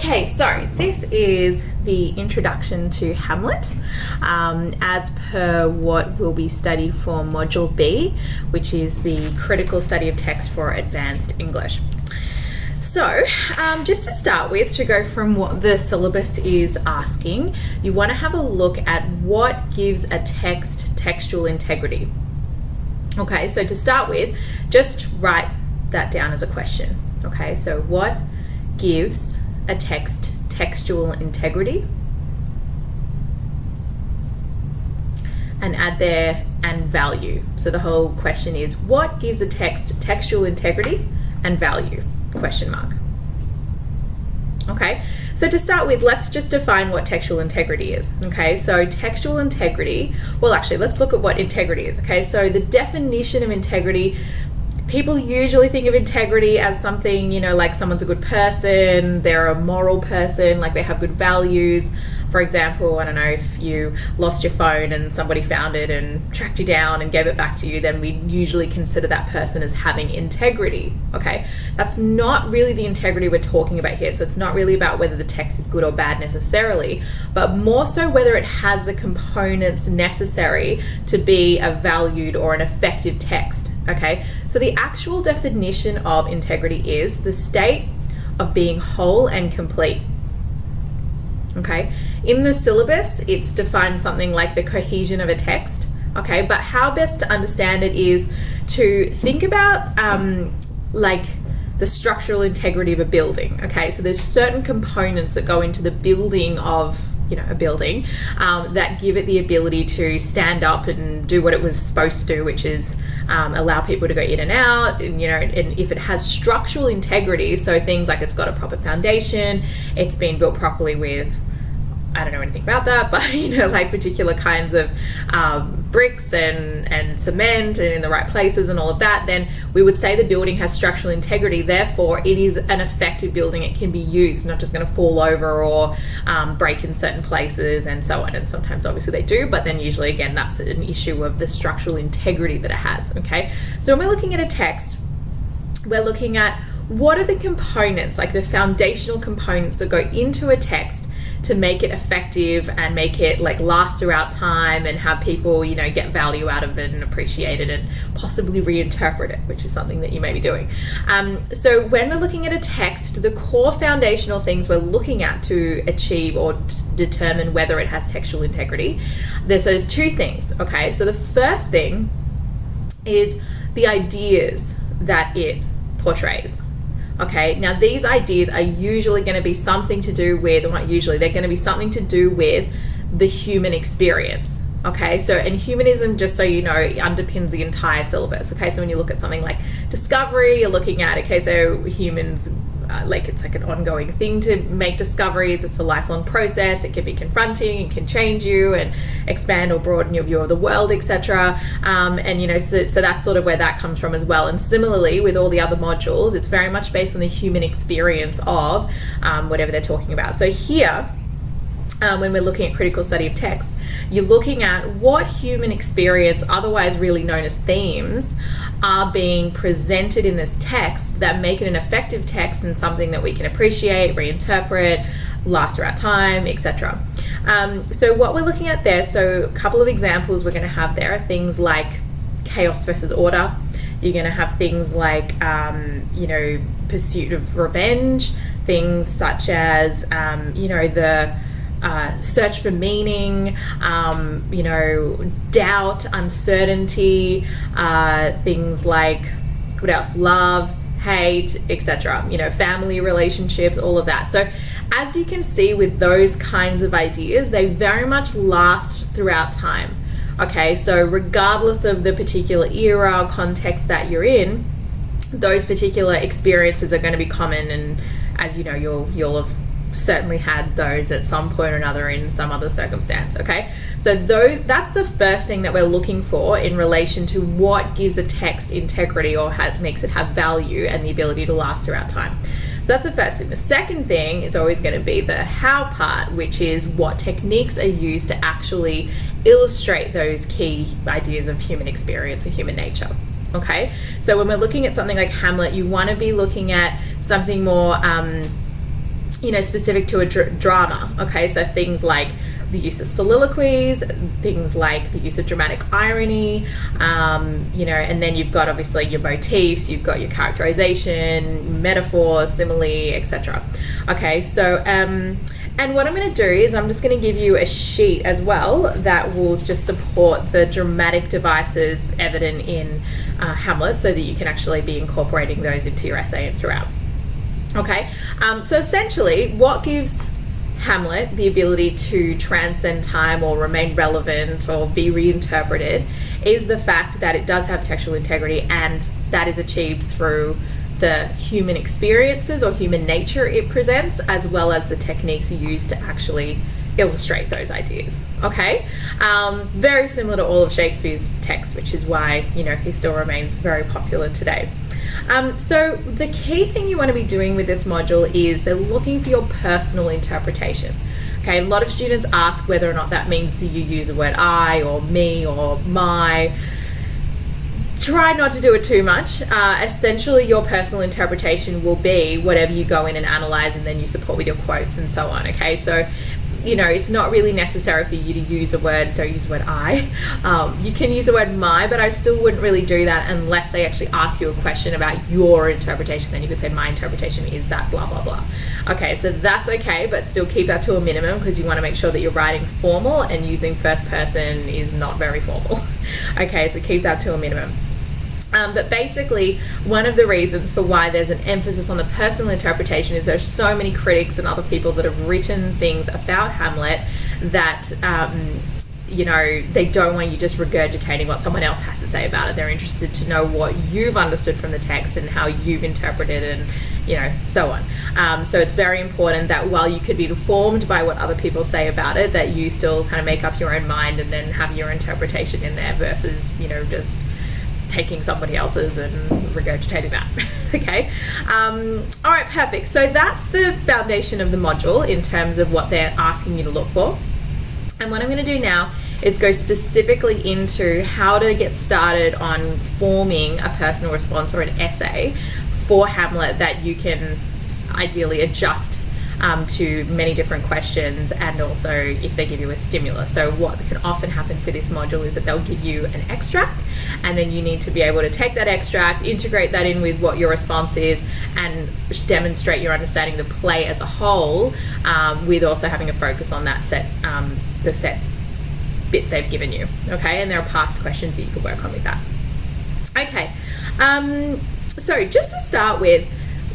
Okay, so this is the introduction to Hamlet, as per what will be studied for Module B, which is the critical study of text for advanced English. So, just to start with, to go from what the syllabus is asking, you want to have a look at what gives a text textual integrity. Okay, so to start with, just write that down as a question. Okay, so what gives a text textual integrity? And add there and value. So the whole question is, what gives a text textual integrity and value? Question mark. Okay, so to start with, let's just define what textual integrity is. Okay, so textual integrity, well actually let's look at what integrity is. Okay, so the definition of integrity, people usually think of integrity as something, you know, like someone's a good person, they're a moral person, like they have good values. For example, I don't know, if you lost your phone and somebody found it and tracked you down and gave it back to you, then we usually consider that person as having integrity. Okay, that's not really the integrity we're talking about here. So it's not really about whether the text is good or bad necessarily, but more so whether it has the components necessary to be a valued or an effective text. Okay, so the actual definition of integrity is the state of being whole and complete. Okay, in the syllabus, it's defined something like the cohesion of a text. Okay, but how best to understand it is to think about like the structural integrity of a building. Okay, so there's certain components that go into the building of, you know, a building that give it the ability to stand up and do what it was supposed to do, which is allow people to go in and out, and you know, and if it has structural integrity, so things like it's got a proper foundation, it's been built properly with, I don't know anything about that, but you know, like particular kinds of bricks and cement and in the right places and all of that, then we would say the building has structural integrity. Therefore, it is an effective building. It can be used, not just going to fall over or break in certain places and so on. And sometimes obviously they do, but then usually again, that's an issue of the structural integrity that it has. Okay, so when we're looking at a text, we're looking at what are the components, like the foundational components that go into a text to make it effective and make it like last throughout time and have people, you know, get value out of it and appreciate it and possibly reinterpret it, which is something that you may be doing. So when we're looking at a text, the core foundational things we're looking at to achieve or determine whether it has textual integrity, there's two things. Okay, so the first thing is the ideas that it portrays. Okay, now these ideas are usually going to be something to do with, or not usually, they're going to be something to do with the human experience. Okay, so, and humanism, just so you know, underpins the entire syllabus. Okay, so when you look at something like discovery, you're looking at, okay, so humans, like it's like an ongoing thing to make discoveries. It's a lifelong process. It can be confronting, it can change you and expand or broaden your view of the world, etc. And you know, so that's sort of where that comes from as well. And similarly with all the other modules, it's very much based on the human experience of whatever they're talking about. So here, when we're looking at critical study of text, you're looking at what human experience, otherwise really known as themes, are being presented in this text that make it an effective text and something that we can appreciate, reinterpret, last throughout time, etc. So what we're looking at there, so a couple of examples we're going to have there are things like chaos versus order. You're going to have things like, you know, pursuit of revenge, things such as, you know, the search for meaning, you know, doubt, uncertainty, things like, what else? Love, hate, etc. You know, family relationships, all of that. So as you can see with those kinds of ideas, they very much last throughout time. Okay, so regardless of the particular era or context that you're in, those particular experiences are going to be common, and as you know, you'll have certainly had those at some point or another in some other circumstance. Okay, so that's the first thing that we're looking for in relation to what gives a text integrity or makes it have value and the ability to last throughout time. So that's the first thing. The second thing is always going to be the how part, which is what techniques are used to actually illustrate those key ideas of human experience and human nature. Okay, so when we're looking at something like Hamlet, you want to be looking at something more specific to a drama. Okay, so things like the use of soliloquies, things like the use of dramatic irony, and then you've got obviously your motifs, you've got your characterization, metaphor, simile, etc. Okay, so and what I'm going to do is I'm just going to give you a sheet as well that will just support the dramatic devices evident in Hamlet, so that you can actually be incorporating those into your essay and throughout. Okay, so essentially what gives Hamlet the ability to transcend time or remain relevant or be reinterpreted is the fact that it does have textual integrity, and that is achieved through the human experiences or human nature it presents, as well as the techniques used to actually illustrate those ideas. Okay, very similar to all of Shakespeare's texts, which is why he still remains very popular today. So the key thing you want to be doing with this module is they're looking for your personal interpretation. Okay, a lot of students ask whether or not that means you use the word I or me or my. Try not to do it too much. Essentially, your personal interpretation will be whatever you go in and analyze, and then you support with your quotes and so on. Okay, so it's not really necessary for you to use the word, don't use the word I. You can use the word my, but I still wouldn't really do that unless they actually ask you a question about your interpretation. Then you could say my interpretation is that blah, blah, blah. Okay, so that's okay, but still keep that to a minimum, because you want to make sure that your writing's formal, and using first person is not very formal. Okay, so keep that to a minimum. But basically, one of the reasons for why there's an emphasis on the personal interpretation is there's so many critics and other people that have written things about Hamlet that, they don't want you just regurgitating what someone else has to say about it. They're interested to know what you've understood from the text and how you've interpreted and, so on. So it's very important that while you could be informed by what other people say about it, that you still kind of make up your own mind and then have your interpretation in there versus, just taking somebody else's and regurgitating that. Okay, all right, perfect. So that's the foundation of the module in terms of what they're asking you to look for. And what I'm going to do now is go specifically into how to get started on forming a personal response or an essay for Hamlet that you can ideally adjust to many different questions, and also if they give you a stimulus. So what can often happen for this module is that they'll give you an extract, and then you need to be able to take that extract, integrate that in with what your response is, and demonstrate your understanding of the play as a whole, with also having a focus on that set, the set bit they've given you. Okay, and there are past questions that you can work on with that. Okay, so just to start with,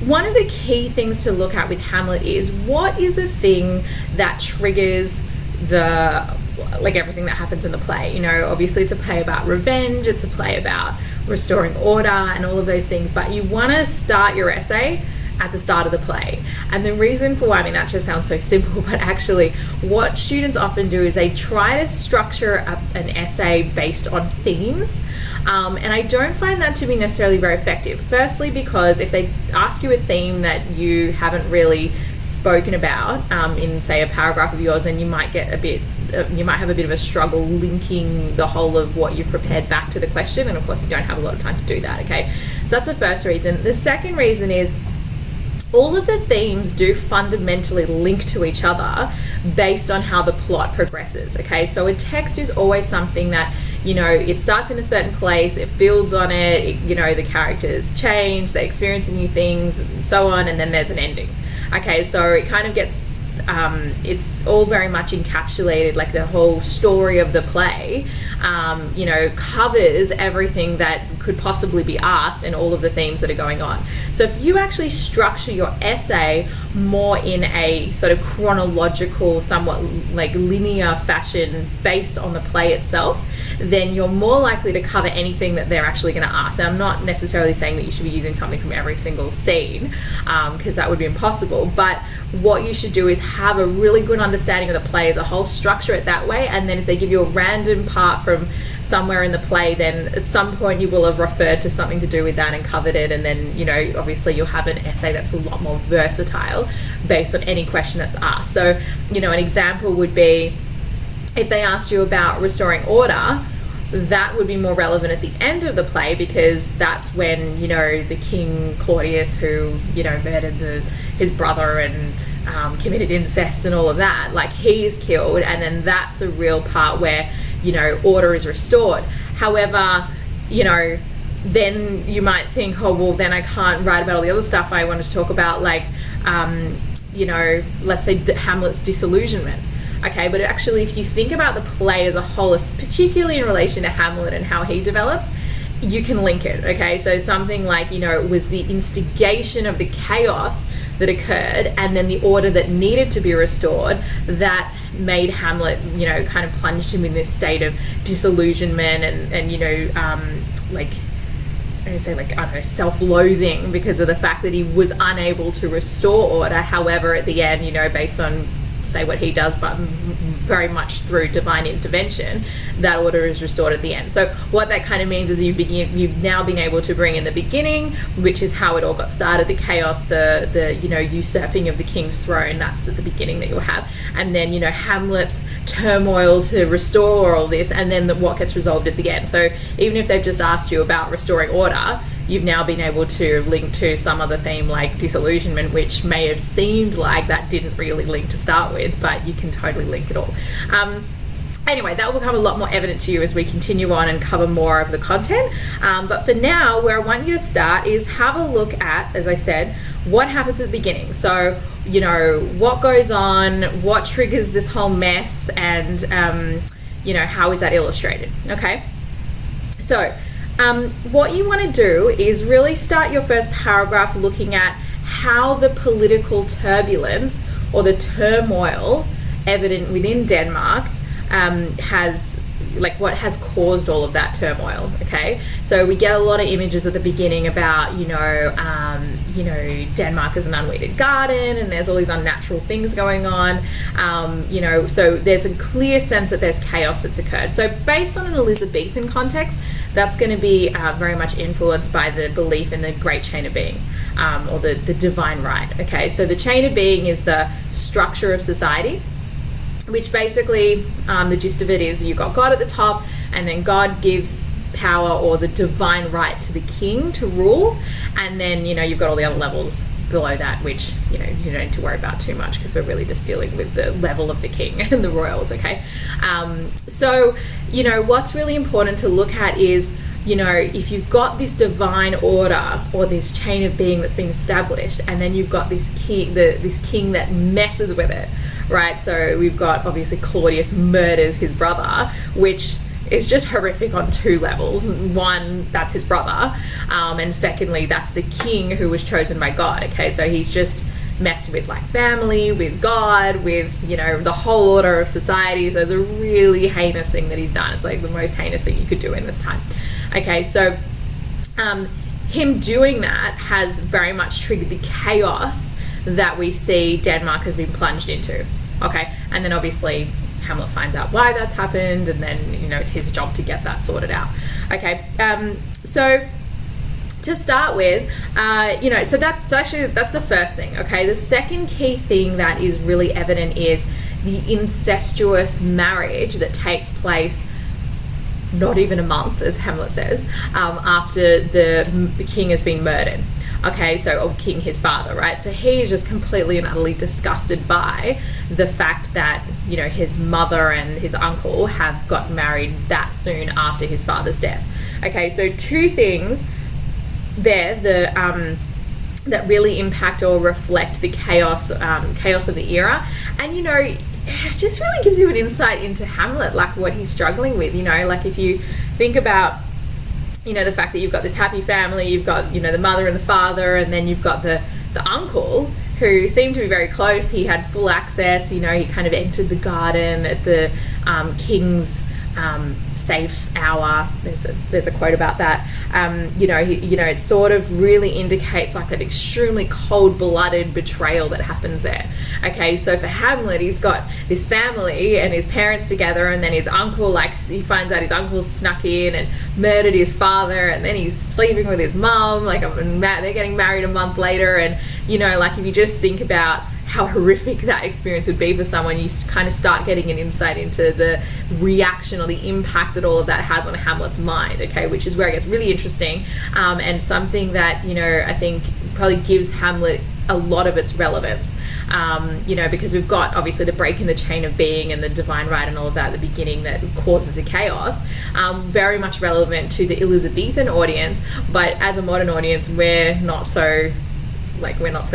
one of the key things to look at with Hamlet is what is a thing that triggers everything that happens in the play. Obviously it's a play about revenge, it's a play about restoring order and all of those things, but you want to start your essay at the start of the play. And the reason for why, that just sounds so simple, but actually what students often do is they try to structure an essay based on themes. And I don't find that to be necessarily very effective. Firstly, because if they ask you a theme that you haven't really spoken about in, say, a paragraph of yours, and you might have a bit of a struggle linking the whole of what you've prepared back to the question, and of course you don't have a lot of time to do that. Okay, so that's the first reason. The second reason is all of the themes do fundamentally link to each other based on how the plot progresses. Okay, so a text is always something that, it starts in a certain place, it builds on it, the characters change, they experience new things and so on, and then there's an ending. Okay, so it kind of gets, it's all very much encapsulated, like the whole story of the play, covers everything that could possibly be asked and all of the themes that are going on. So if you actually structure your essay more in a sort of chronological, somewhat like linear fashion based on the play itself, then you're more likely to cover anything that they're actually going to ask. And I'm not necessarily saying that you should be using something from every single scene, because that would be impossible, but what you should do is have a really good understanding of the play as a whole, structure it that way, and then if they give you a random part from somewhere in the play, then at some point you will have referred to something to do with that and covered it, and then obviously you'll have an essay that's a lot more versatile based on any question that's asked. So an example would be if they asked you about restoring order, that would be more relevant at the end of the play, because that's when, the King Claudius, who, murdered his brother and committed incest and all of that, like, he is killed, and then that's a real part where, order is restored. However, then you might think, oh, well, then I can't write about all the other stuff I wanted to talk about, like, let's say Hamlet's disillusionment. Okay, but actually, if you think about the play as a whole, particularly in relation to Hamlet and how he develops, you can link it. Okay, so something like, it was the instigation of the chaos that occurred, and then the order that needed to be restored, that made Hamlet, kind of plunged him in this state of disillusionment and self-loathing because of the fact that he was unable to restore order. However, at the end, based on, say, what he does, but very much through divine intervention, that order is restored at the end. So what that kind of means is you've now been able to bring in the beginning, which is how it all got started, the chaos, the usurping of the king's throne. That's at the beginning that you'll have, and then Hamlet's turmoil to restore all this, and then what gets resolved at the end. So even if they've just asked you about restoring order, you've now been able to link to some other theme like disillusionment, which may have seemed like that didn't really link to start with, but you can totally link it all. Anyway, that will become a lot more evident to you as we continue on and cover more of the content. But for now, where I want you to start is have a look at, as I said, what happens at the beginning. So, what goes on, what triggers this whole mess, and, how is that illustrated? Okay? So, what you want to do is really start your first paragraph looking at how the political turbulence or the turmoil evident within Denmark what has caused all of that turmoil. Okay, so we get a lot of images at the beginning about Denmark as an unweeded garden, and there's all these unnatural things going on. So there's a clear sense that there's chaos that's occurred. So based on an Elizabethan context, that's going to be very much influenced by the belief in the great chain of being, or the divine right. Okay, so the chain of being is the structure of society, which basically the gist of it is you've got God at the top, and then God gives power or the divine right to the king to rule, and then you've got all the other levels below that, which you don't need to worry about too much, because we're really just dealing with the level of the king and the royals. Okay, so what's really important to look at is if you've got this divine order or this chain of being that's been established, and then you've got this king, this king that messes with it, right? So we've got, obviously, Claudius murders his brother, which is just horrific on two levels. One, that's his brother, and secondly, that's the king who was chosen by God. Okay, so he's just messed with family, with God, with the whole order of society. So it's a really heinous thing that he's done. It's like the most heinous thing you could do in this time. Okay, so him doing that has very much triggered the chaos that we see Denmark has been plunged into. Okay, and then obviously Hamlet finds out why that's happened, and then it's his job to get that sorted out. Okay, so to start with, so that's the first thing. Okay, the second key thing that is really evident is the incestuous marriage that takes place not even a month, as Hamlet says, after the king has been murdered. Okay, so king, his father, right? So he's just completely and utterly disgusted by the fact that his mother and his uncle have got married that soon after his father's death. Okay, so two things there that really impact or reflect the chaos of the era, and it just really gives you an insight into Hamlet, like what he's struggling with. Like if you think about the fact that you've got this happy family, you've got the mother and the father, and then you've got the uncle who seemed to be very close. He had full access. He kind of entered the garden at the king's safe hour. There's a quote about that. It sort of really indicates like an extremely cold-blooded betrayal that happens there. Okay, so for Hamlet, he's got this family and his parents together, and then his uncle, he finds out his uncle snuck in and murdered his father, and then he's sleeping with his mum. They're getting married a month later, and if you just think about how horrific that experience would be for someone, you kind of start getting an insight into the reaction or the impact that all of that has on Hamlet's mind, okay, which is where it gets really interesting, and something that, you know, I think probably gives Hamlet a lot of its relevance, you know, because we've got obviously the break in the chain of being and the divine right and all of that at the beginning that causes a chaos, very much relevant to the Elizabethan audience, but as a modern audience, we're not so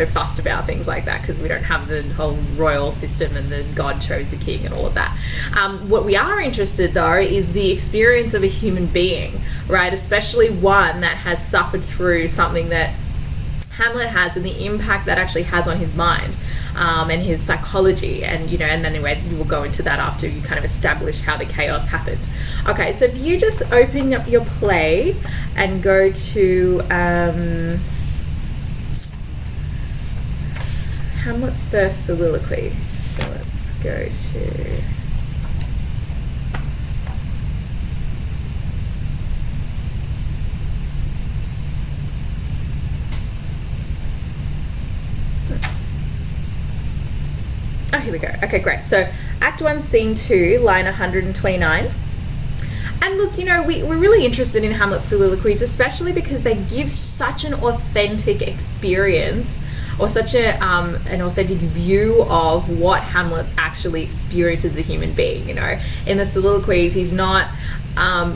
fussed about things like that because we don't have the whole royal system and the God chose the king and all of that. What we are interested though is the experience of a human being, right? Especially one that has suffered through something that Hamlet has, and the impact that actually has on his mind, and his psychology, and, you know, and then anyway, we'll go into that after you kind of establish how the chaos happened. Okay, so if you just open up your play and go to Hamlet's first soliloquy. So let's go to... Oh, here we go. Okay, great. So Act 1, Scene 2, line 129. And look, you know, we're really interested in Hamlet's soliloquies, especially because they give such an authentic experience, or such an authentic view of what Hamlet actually experienced as a human being. You know, in the soliloquies, he's not,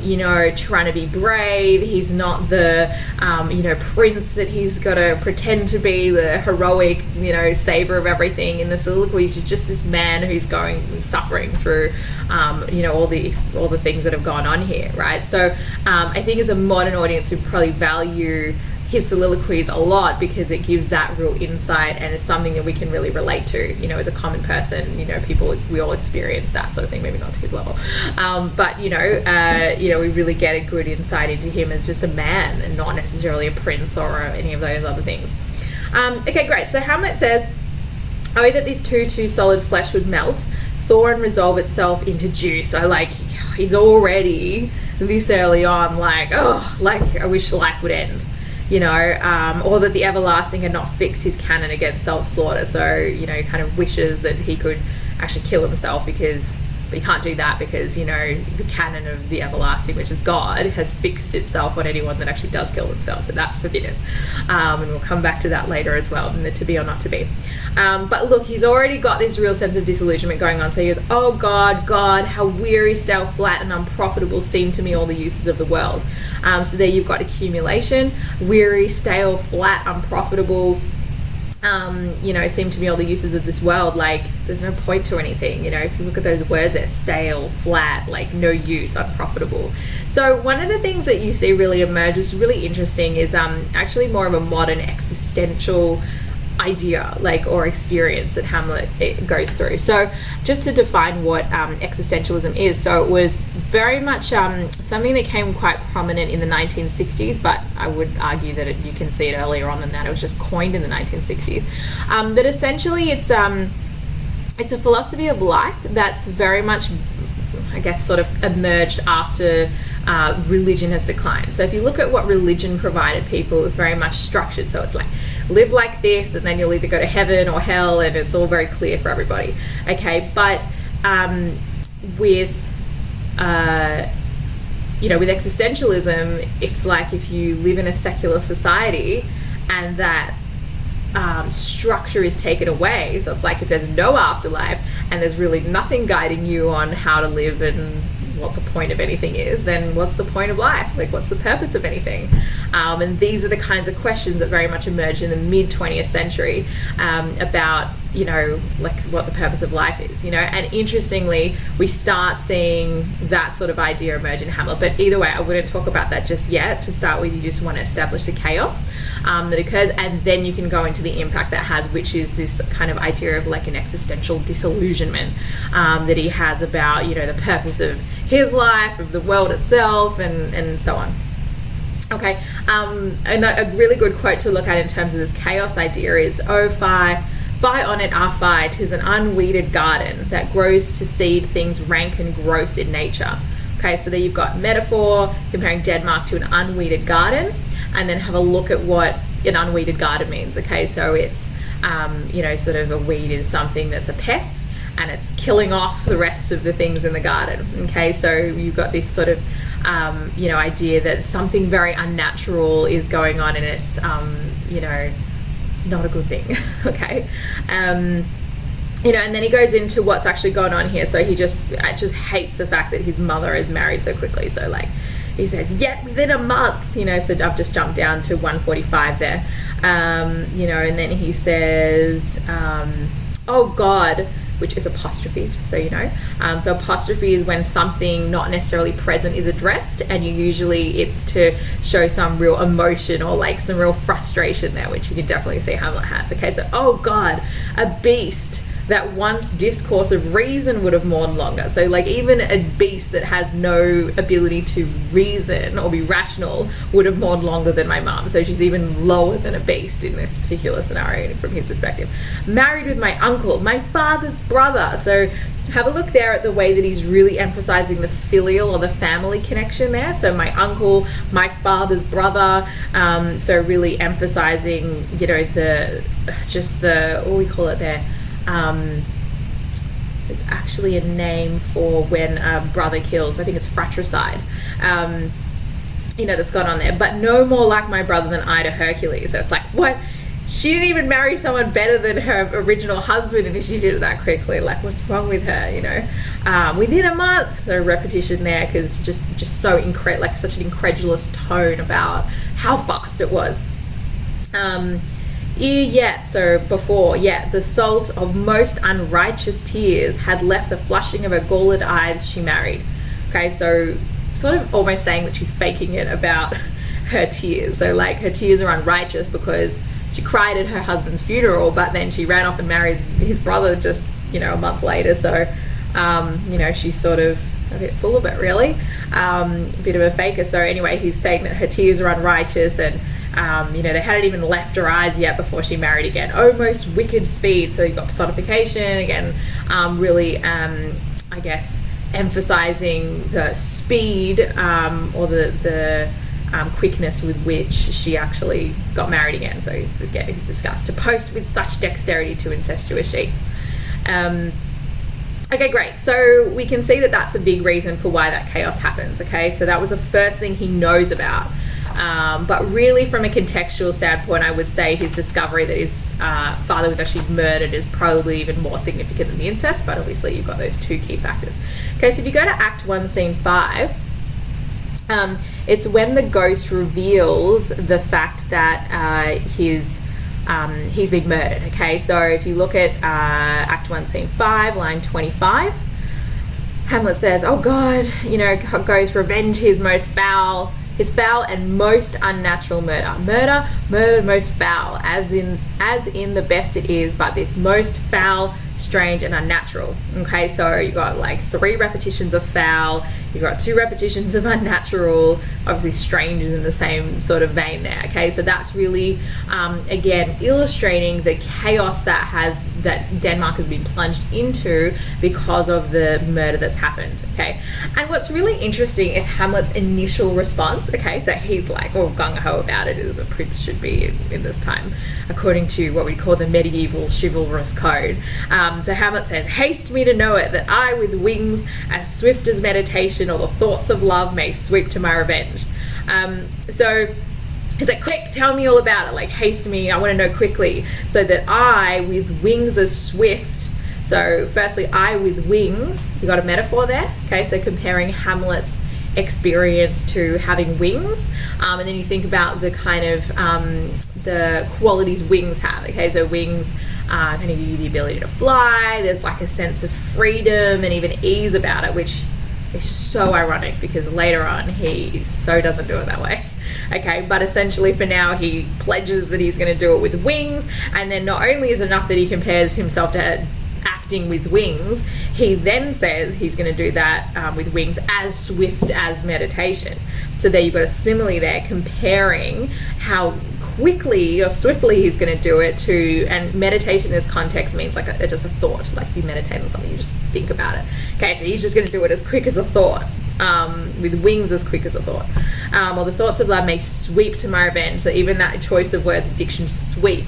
you know, trying to be brave. He's not the, you know, prince that he's got to pretend to be, the heroic, you know, saver of everything. In the soliloquies, he's just this man who's suffering through, you know, all the things that have gone on here, right? So I think as a modern audience, we probably value his soliloquies a lot because it gives that real insight, and it's something that we can really relate to, you know, as a common person. You know, we all experience that sort of thing, maybe not to his level, but you know, we really get a good insight into him as just a man and not necessarily a prince or any of those other things. Okay, great. So Hamlet says, "Oh, that this too solid flesh would melt, thaw and resolve itself into dew." So like, he's already this early on like, oh, like I wish life would end. You know, or that the everlasting had not fixed his canon against self-slaughter. So, you know, he kind of wishes that he could actually kill himself, but he can't do that because, you know, the canon of the everlasting, which is God, has fixed itself on anyone that actually does kill themselves. So that's forbidden. And we'll come back to that later as well, in the to be or not to be. But look, he's already got this real sense of disillusionment going on. So he goes, "Oh God, how weary, stale, flat, and unprofitable seem to me all the uses of the world." So there you've got accumulation, weary, stale, flat, unprofitable. You know, seem to me all the uses of this world. Like, there's no point to anything. You know, if you look at those words, they're stale, flat, like no use, unprofitable. So one of the things that you see really emerge is really interesting is actually more of a modern existential idea, like, or experience that Hamlet goes through. So just to define what existentialism is, so it was very much something that came quite prominent in the 1960s, but I would argue that you can see it earlier on than that. It was just coined in the 1960s. But essentially it's a philosophy of life that's very much, I guess, sort of emerged after religion has declined. So if you look at what religion provided people, it's very much structured. So it's like, live like this, and then you'll either go to heaven or hell, and it's all very clear for everybody. Okay, but with you know, with existentialism, it's like if you live in a secular society and that structure is taken away. So it's like if there's no afterlife and there's really nothing guiding you on how to live and what the point of anything is, then what's the point of life? Like, what's the purpose of anything? And these are the kinds of questions that very much emerged in the mid 20th century about, you know, like what the purpose of life is, you know. And interestingly, we start seeing that sort of idea emerge in Hamlet. But either way, I wouldn't talk about that just yet. To start with, you just want to establish the chaos that occurs, and then you can go into the impact that has, which is this kind of idea of like an existential disillusionment that he has about, you know, the purpose of his life, of the world itself, and so on. Okay, and a really good quote to look at in terms of this chaos idea is, "Oh, fie on it, ah fie, 'tis an unweeded garden that grows to seed things rank and gross in nature." Okay, so there you've got metaphor comparing Denmark to an unweeded garden, and then have a look at what an unweeded garden means. Okay, so it's sort of a weed is something that's a pest and it's killing off the rest of the things in the garden. Okay, so you've got this sort of idea that something very unnatural is going on, and it's not a good thing. Okay. And then he goes into what's actually going on here. So he just hates the fact that his mother is married so quickly. So like he says, yet within a month, so I've just jumped down to 145 there. And then he says, oh God, which is apostrophe, just so you know. So apostrophe is when something not necessarily present is addressed, and it's to show some real emotion or like some real frustration there, which you can definitely see Hamlet has. Okay, so, oh God, a beast that once discourse of reason would have mourned longer. So like even a beast that has no ability to reason or be rational would have mourned longer than my mom. So she's even lower than a beast in this particular scenario from his perspective. Married with my uncle, my father's brother. So have a look there at the way that he's really emphasizing the filial or the family connection there. So my uncle, my father's brother. So really emphasizing, what we call it there. There's actually a name for when a brother kills. I think it's fratricide. That's gone on there. But no more like my brother than I to Hercules. So it's like, what? She didn't even marry someone better than her original husband, and she did it that quickly. Like, what's wrong with her? Within a month. So repetition there, because just so such an incredulous tone about how fast it was. The salt of most unrighteous tears had left the flushing of her galled eyes she married. Okay, so sort of almost saying that she's faking it about her tears. So like her tears are unrighteous because she cried at her husband's funeral, but then she ran off and married his brother just, a month later. So, she's sort of a bit full of it, really. A bit of a faker. So anyway, he's saying that her tears are unrighteous, and they hadn't even left her eyes yet before she married again. Oh, most wicked speed. So you've got personification again, really, emphasizing the speed or the quickness with which she actually got married again. So he's discussed to post with such dexterity to incestuous sheets. Okay, great. So we can see that that's a big reason for why that chaos happens. Okay, so that was the first thing he knows about. But really, from a contextual standpoint, I would say his discovery that his father was actually murdered is probably even more significant than the incest, but obviously you've got those two key factors. Okay, so if you go to Act 1, Scene 5, it's when the ghost reveals the fact that he's been murdered. Okay, so if you look at Act 1, Scene 5, line 25, Hamlet says, oh God, ghost, revenge his foul and most unnatural murder most foul, as in the best it is, but this most foul, strange and unnatural. Okay, so you got like 3 repetitions of foul, you got 2 repetitions of unnatural, obviously strange is in the same sort of vein there. Okay, so that's really again illustrating the chaos that Denmark has been plunged into because of the murder that's happened. Okay, and what's really interesting is Hamlet's initial response. Okay, so he's like all gung-ho about it, as a prince should be in this time, according to what we call the medieval chivalrous code. So Hamlet says, haste me to know it, that I with wings as swift as meditation or the thoughts of love may sweep to my revenge. So he's like, quick, tell me all about it, like haste me, I want to know quickly, so that I with wings as swift. So firstly, I with wings, you got a metaphor there. Okay, so comparing Hamlet's experience to having wings, and then you think about the kind of the qualities wings have. Okay, so wings kind of give you the ability to fly. There's like a sense of freedom and even ease about it, which is so ironic because later on he so doesn't do it that way. Okay, but essentially for now he pledges that he's going to do it with wings, and then not only is it enough that he compares himself to acting with wings, he then says he's going to do that with wings as swift as meditation. So there you've got a simile there comparing how quickly or swiftly he's going to do it to, and meditation in this context means like just a thought, like if you meditate on something you just think about it. Okay, so he's just going to do it as quick as a thought, with wings as quick as a thought. Or the thoughts of love may sweep to my revenge. So even that choice of words, diction, sweep,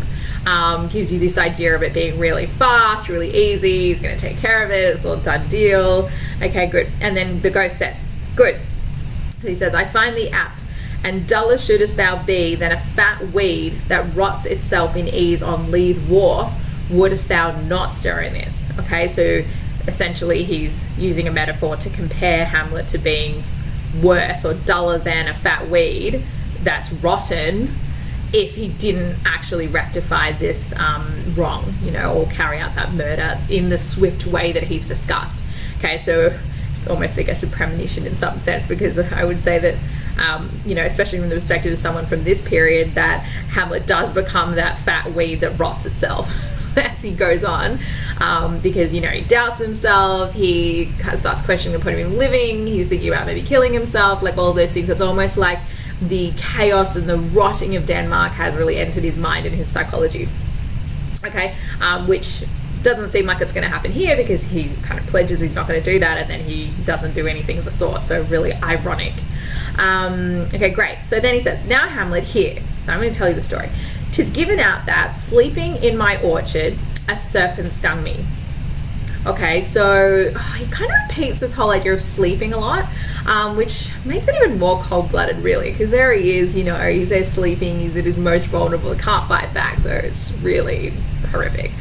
gives you this idea of it being really fast, really easy. He's going to take care of it. It's all a done deal. Okay, good. And then the ghost says, good. So he says, I find thee apt, and duller shouldest thou be than a fat weed that rots itself in ease on Leith wharf, wouldest thou not stir in this. Okay, so essentially he's using a metaphor to compare Hamlet to being worse or duller than a fat weed that's rotten if he didn't actually rectify this wrong, or carry out that murder in the swift way that he's discussed. Okay, so it's almost, I guess, a premonition in some sense, because I would say that, especially from the perspective of someone from this period, that Hamlet does become that fat weed that rots itself as he goes on, because, he doubts himself, he starts questioning the point of him living, he's thinking about maybe killing himself, like all those things. It's almost like the chaos and the rotting of Denmark has really entered his mind and his psychology. Okay, which doesn't seem like it's going to happen here, because he kind of pledges he's not going to do that, and then he doesn't do anything of the sort. So really ironic. Okay, great. So then he says, now Hamlet, here. So I'm going to tell you the story. 'Tis given out that, sleeping in my orchard, a serpent stung me. Okay, so he kind of repeats this whole idea of sleeping a lot, which makes it even more cold-blooded, really, because there he is, he's there sleeping, he's at his most vulnerable, he can't fight back, so it's really horrific.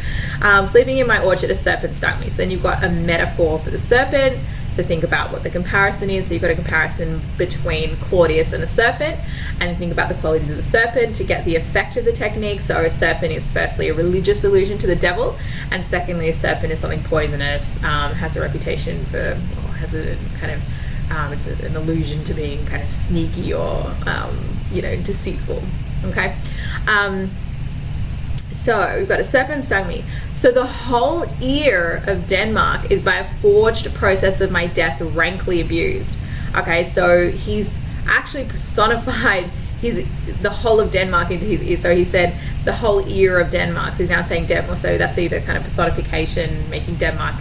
Sleeping in my orchard, a serpent stung me. So then you've got a metaphor for the serpent. So think about what the comparison is. So you've got a comparison between Claudius and a serpent, and think about the qualities of the serpent to get the effect of the technique. So a serpent is firstly a religious allusion to the devil, and secondly a serpent is something poisonous, has a reputation for, or has a kind of, it's an allusion to being kind of sneaky or, deceitful. Okay. So we've got a serpent stung me. So the whole ear of Denmark is by a forged process of my death rankly abused. Okay, so he's actually personified the whole of Denmark into his ear. So he said the whole ear of Denmark. So he's now saying Denmark. So that's either kind of personification, making Denmark,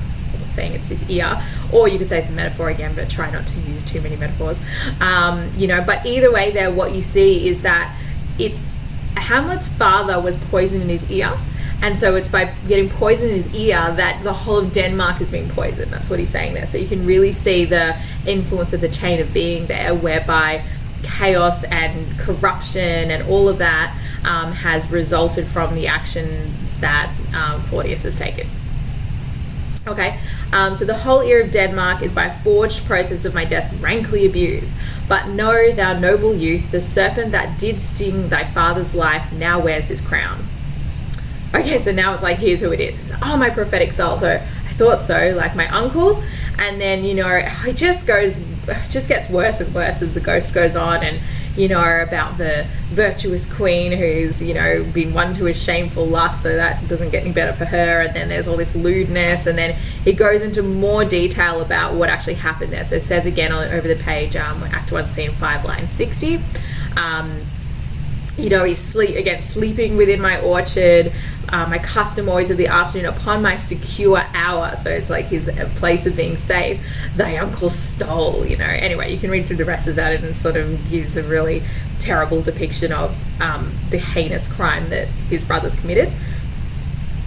saying it's his ear, or you could say it's a metaphor again, but try not to use too many metaphors. But either way there, what you see is that it's Hamlet's father was poisoned in his ear, and so it's by getting poison in his ear that the whole of Denmark is being poisoned. That's what he's saying there. So you can really see the influence of the chain of being there, whereby chaos and corruption and all of that has resulted from the actions that Claudius has taken. Okay, so the whole ear of Denmark is by a forged process of my death rankly abused. But know, thou noble youth, the serpent that did sting thy father's life now wears his crown. Okay, so now it's like, here's who it is. Oh, my prophetic soul. So I thought so, like my uncle. And then, it just gets worse and worse as the ghost goes on, and, about the virtuous queen who's, been won to his shameful lust, so that doesn't get any better for her. And then there's all this lewdness, and then he goes into more detail about what actually happened there. So it says again over the page, Act 1, Scene 5, line 60. He's sleeping within my orchard, my custom always of the afternoon upon my secure hour. So it's like his place of being safe. Thy uncle stole, Anyway, you can read through the rest of that, and it sort of gives a really terrible depiction of the heinous crime that his brothers committed.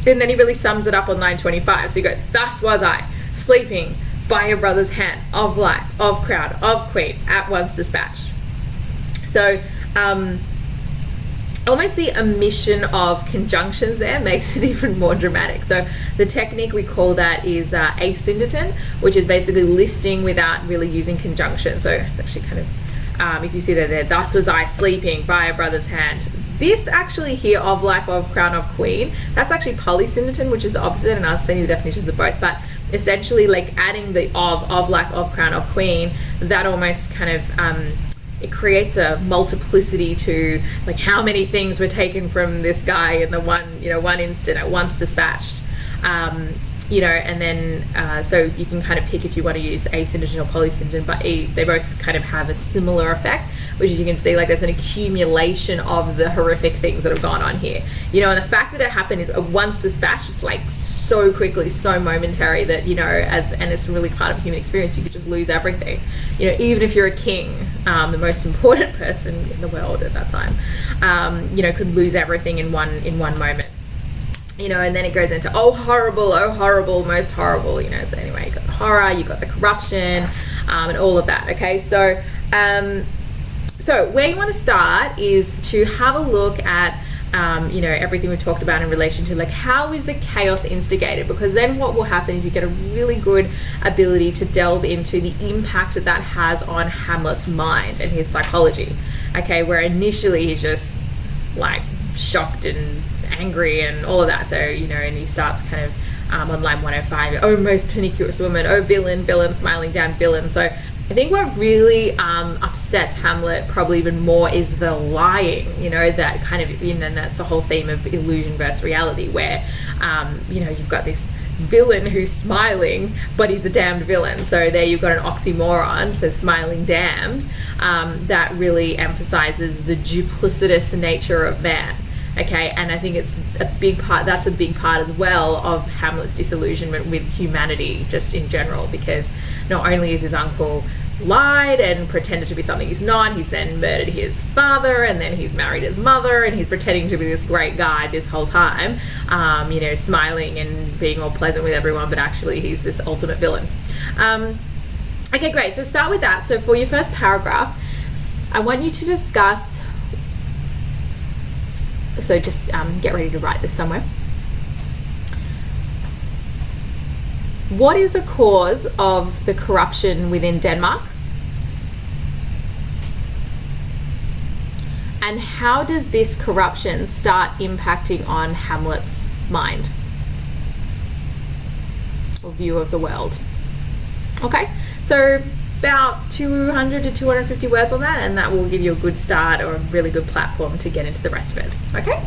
And then he really sums it up on line 25. So he goes, thus was I, sleeping by your brother's hand, of life, of crown, of queen, at once dispatched. So, almost the omission of conjunctions there makes it even more dramatic. So the technique we call that is asyndeton, which is basically listing without really using conjunction. So it's actually kind of, if you see that there, thus was I sleeping by a brother's hand. This actually here, of life, of crown, of queen, that's actually polysyndeton, which is the opposite, and I'll send you the definitions of both. But essentially, like adding the of life, of crown, of queen, that almost kind of it creates a multiplicity to like how many things were taken from this guy in the one instant at once dispatched. And then so you can kind of pick if you want to use asyndeton or polysyndeton, but they both kind of have a similar effect, which is you can see like there's an accumulation of the horrific things that have gone on here. And the fact that it happened at once dispatched is like so quickly, so momentary that, and it's really part of human experience, you could just lose everything. Even if you're a king, the most important person in the world at that time, could lose everything in one moment. and then it goes into, oh horrible, most horrible, so anyway, you got the horror, you got the corruption, and all of that. Okay, so where you want to start is to have a look at everything we talked about in relation to, like, how is the chaos instigated, because then what will happen is you get a really good ability to delve into the impact that that has on Hamlet's mind and his psychology. Okay, where initially he's just like shocked and angry and all of that, so and he starts kind of on line 105, oh most pernicious woman, oh villain, smiling down villain. So I think what really upsets Hamlet probably even more is the lying, that kind of, and that's the whole theme of illusion versus reality, where you've got this villain who's smiling, but he's a damned villain. So there you've got an oxymoron, so smiling damned, that really emphasizes the duplicitous nature of man. Okay, and I think it's a big part, that's a big part as well of Hamlet's disillusionment with humanity just in general, because not only is his uncle lied and pretended to be something he's not, he's then murdered his father, and then he's married his mother, and he's pretending to be this great guy this whole time, smiling and being all pleasant with everyone, but actually he's this ultimate villain. Okay, great, so start with that. So for your first paragraph, I want you to discuss, so just get ready to write this somewhere. What is the cause of the corruption within Denmark? And how does this corruption start impacting on Hamlet's mind or view of the world? Okay, so about 200 to 250 words on that, and that will give you a good start or a really good platform to get into the rest of it. Okay?